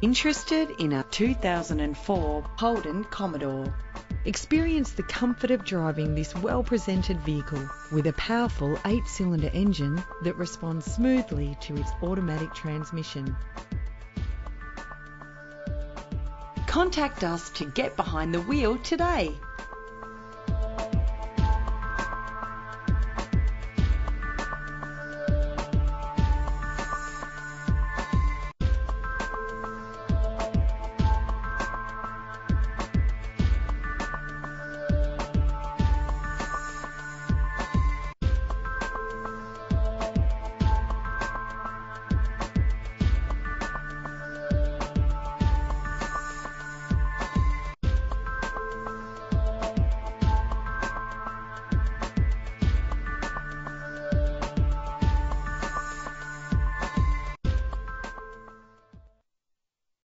Interested in a 2004 Holden Commodore? Experience the comfort of driving this well-presented vehicle with a powerful 8-cylinder engine that responds smoothly to its automatic transmission. Contact us to get behind the wheel today.